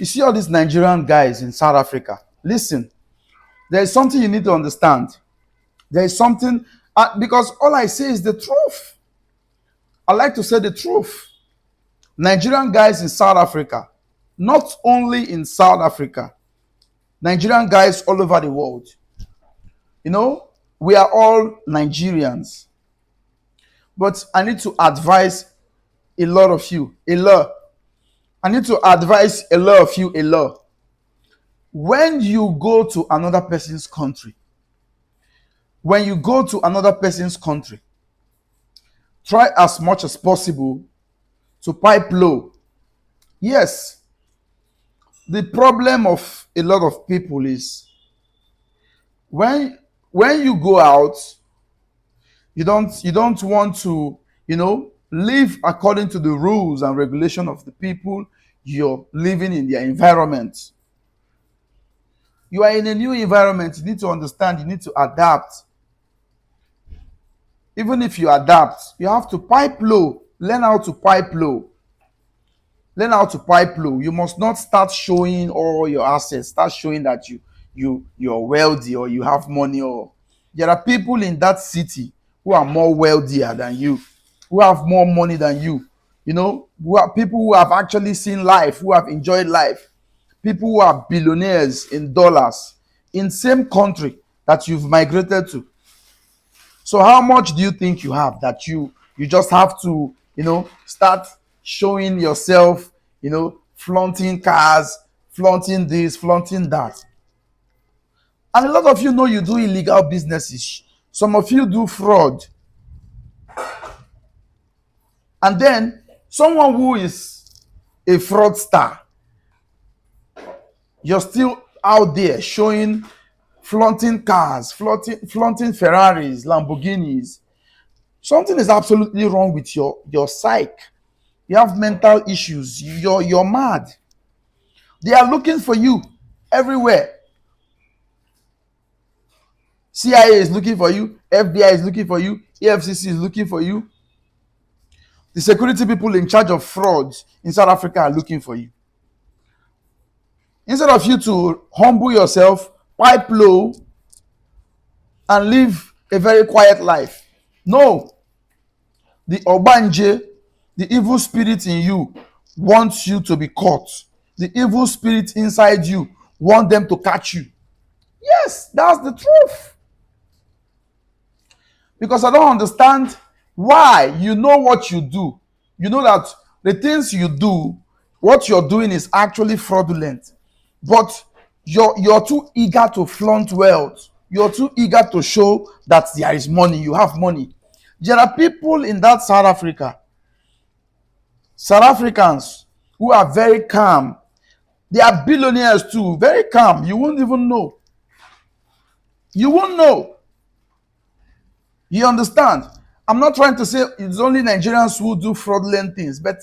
You see all these Nigerian guys in South Africa. Listen, there is something you need to understand. There is something, because all I say is the truth. I like to say the truth. Nigerian guys in South Africa, not only in South Africa, Nigerian guys all over the world. You know, we are all Nigerians. But I need to advise a lot of you, a lot. I need to advise a lot of you, a lot. When you go to another person's country, when you go to another person's country, try as much as possible to pipe low. Yes, the problem of a lot of people is when when you go out, you don't want to, live according to the rules and regulation of the people you're living in their environment. You are in a new environment, you need to understand, you need to adapt. Even if you adapt, you have to pipe low. Learn how to pipe low. Learn how to pipe low. You must not start showing all your assets, start showing that you're wealthy or you have money. Or there are people in that city who are more wealthier than you, who have more money than you. Who are people who have actually seen life, who have enjoyed life. People who are billionaires in dollars in same country that you've migrated to. So how much do you think you have that you just have to, start showing yourself, flaunting cars, flaunting this, flaunting that. And a lot of you know you do illegal businesses. Some of you do fraud. And then someone who is a fraudster, you're still out there showing, flaunting cars, flaunting Ferraris, Lamborghinis. Something is absolutely wrong with your psyche. You have mental issues. You're mad. They are looking for you everywhere. CIA is looking for you. FBI is looking for you. EFCC is looking for you. The security people in charge of fraud in South Africa are looking for you. Instead of you to humble yourself, pipe low, and live a very quiet life. No. The Obanje, the evil spirit in you, wants you to be caught. The evil spirit inside you wants them to catch you. Yes, that's the truth. Because I don't understand why. You know what you do. You know that the things you do, what you're doing is actually fraudulent. But you're too eager to flaunt wealth. You're too eager to show that there is money, you have money. There are people in that South Africans who are very calm. They are billionaires too, very calm. You won't even know. You won't know. You understand? I'm not trying to say it's only Nigerians who do fraudulent things, but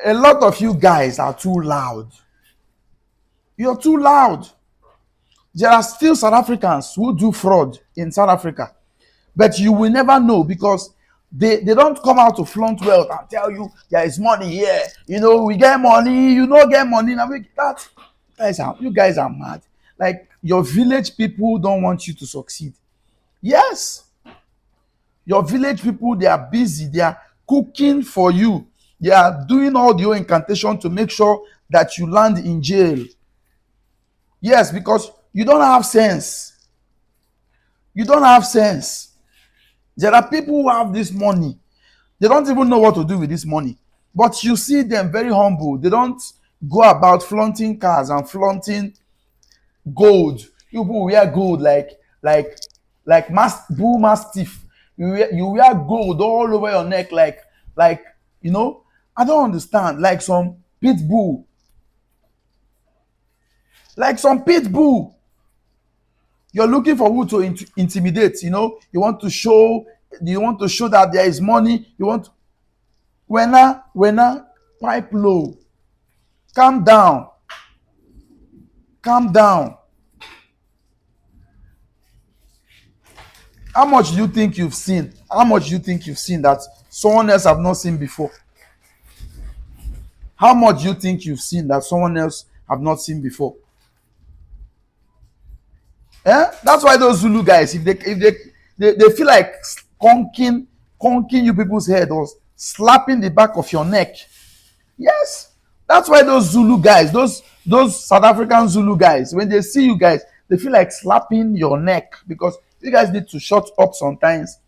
a lot of you guys are too loud. You're too loud. There are still South Africans who do fraud in South Africa, but you will never know because they don't come out to flaunt wealth and tell you there is money here. We get money. You don't get money. Now you guys are mad. Like your village people don't want you to succeed. Yes. Your village people, they are busy. They are cooking for you. They are doing all your incantation to make sure that you land in jail. Yes, because you don't have sense. You don't have sense. There are people who have this money. They don't even know what to do with this money. But you see them very humble. They don't go about flaunting cars and flaunting gold. You people wear gold like bull mastiff. You wear gold all over your neck like I don't understand. Like some pit bull. Like some pit bull. You're looking for who to intimidate. You want to show that there is money. You want when pipe low. Calm down. Calm down. How much do you think you've seen? How much do you think you've seen that someone else have not seen before? How much do you think you've seen that someone else have not seen before? Yeah, that's why those Zulu guys, if they feel like conking you people's head or slapping the back of your neck. Yes, that's why those Zulu guys, those South African Zulu guys, when they see you guys, they feel like slapping your neck, because you guys need to shut up sometimes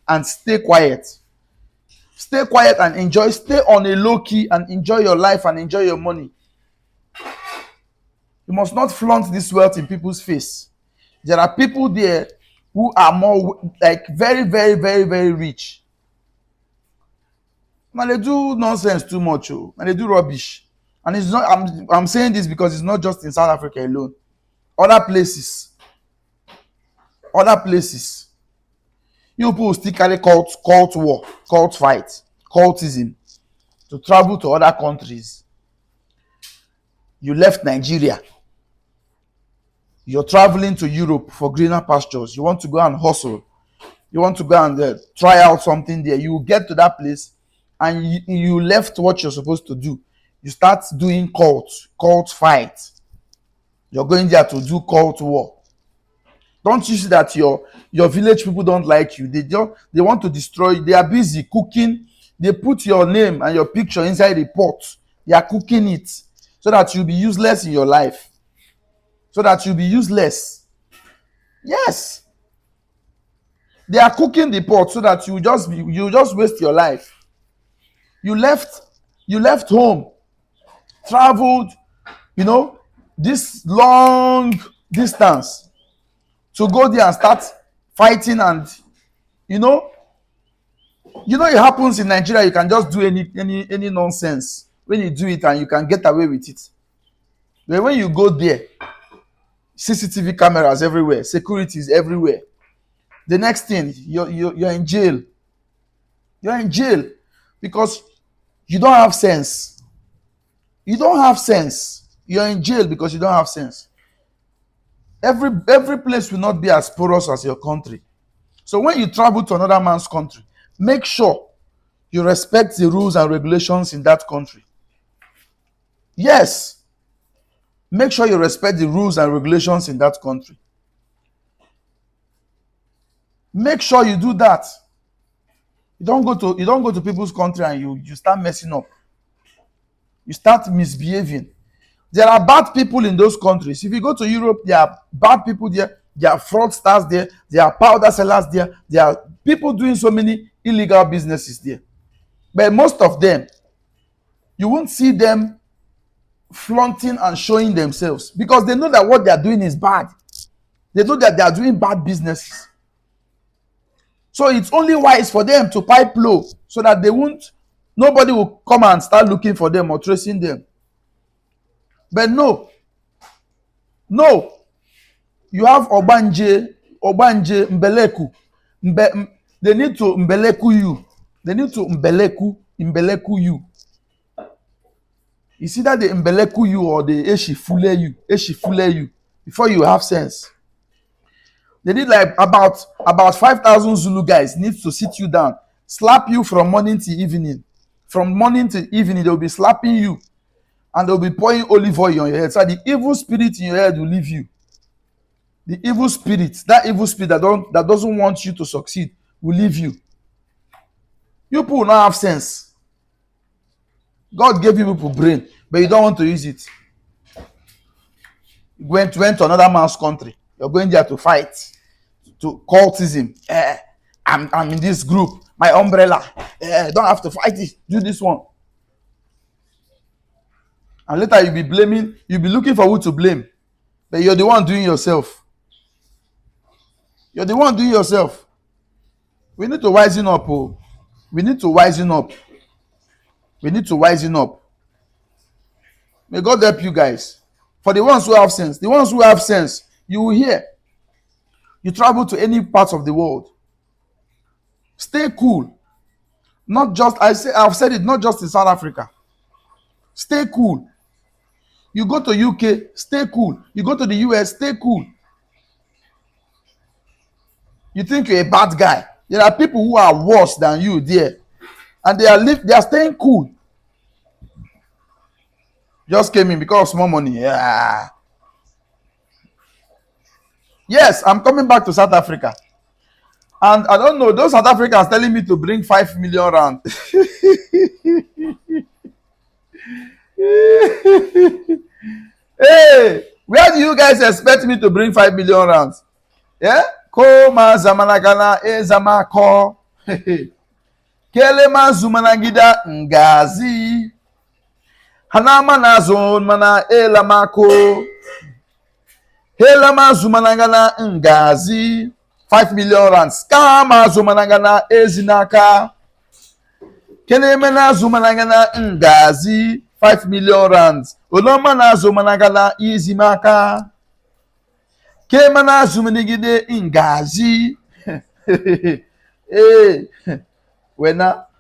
and stay quiet. Stay quiet and enjoy. Stay on a low key and enjoy your life and enjoy your money. You must not flaunt this wealth in people's face. There are people there who are more like very, very, very, very rich. Now they do nonsense too much, oh. And they do rubbish. And it's not. I'm saying this because it's not just in South Africa alone. Other places, other places. You people still carry cult war, cult fight, cultism to travel to other countries. You left Nigeria. You're traveling to Europe for greener pastures. You want to go and hustle. You want to go and try out something there. You get to that place and you left what you're supposed to do. You start doing cult fight. You're going there to do cult war. Don't you see that your village people don't like you? They want to destroy you. They are busy cooking. They put your name and your picture inside the pot. They are cooking it so that you'll be useless in your life. So that you'll be useless. Yes. They are cooking the pot so that you just waste your life. You left home, traveled, this long distance to go there and start fighting, and it happens in Nigeria. You can just do any nonsense when you do it, and you can get away with it. But when you go there, CCTV cameras everywhere, security is everywhere. The next thing, you're in jail. You're in jail because you don't have sense. You don't have sense. You're in jail because you don't have sense. Every place will not be as porous as your country. So when you travel to another man's country, make sure you respect the rules and regulations in that country. Yes. Make sure you respect the rules and regulations in that country. Make sure you do that. You don't go to people's country and you start messing up. You start misbehaving. There are bad people in those countries. If you go to Europe, there are bad people there. There are fraudsters there. There are powder sellers there. There are people doing so many illegal businesses there. But most of them, you won't see them flaunting and showing themselves, because they know that what they are doing is bad. They know that they are doing bad businesses. So it's only wise for them to pipe low so that nobody will come and start looking for them or tracing them. But no, you have Obanje, Mbeleku. They need to Mbeleku you. They need to Mbeleku you. It's either they Mbeleku you or they Eshifule you before you have sense. They need like about 5,000 Zulu guys need to sit you down, slap you from morning to evening. From morning to evening, they'll be slapping you and they'll be pouring olive oil on your head. So the evil spirit in your head will leave you. The evil spirit, that evil spirit that doesn't want you to succeed, will leave you. You people will not have sense. God gave you people brain, but you don't want to use it. You went to another man's country. You're going there to fight, to cultism. I'm in this group, my umbrella. Don't have to fight it. Do this one. And later you'll be looking for who to blame. But you're the one doing yourself. You're the one doing yourself. We need to wisen up. Oh. We need to wisen up. We need to wisen up. May God help you guys. For the ones who have sense, you will hear. You travel to any part of the world. Stay cool. I've said it, not just in South Africa. Stay cool. You go to UK, stay cool. You go to the US, stay cool. You think you're a bad guy. There are people who are worse than you there. And they are staying cool. Just came in because of small money. Yeah. Yes, I'm coming back to South Africa. And I don't know, those South Africans telling me to bring 5 million rand. Hey, where do you guys expect me to bring 5 million rands? Yeah? Koma zamanagana e zamako. Kelema zumanagida ngazi. Hanama na zon mana elamako. Helama zumanagana ngazi. 5 million rands. Kama zumanagana ezinaka. Kelema na zumanagana ngazi. 5 million rands. Oloma na zumanagana izimaka. Kemana zumanigide ngazi. Hey, wena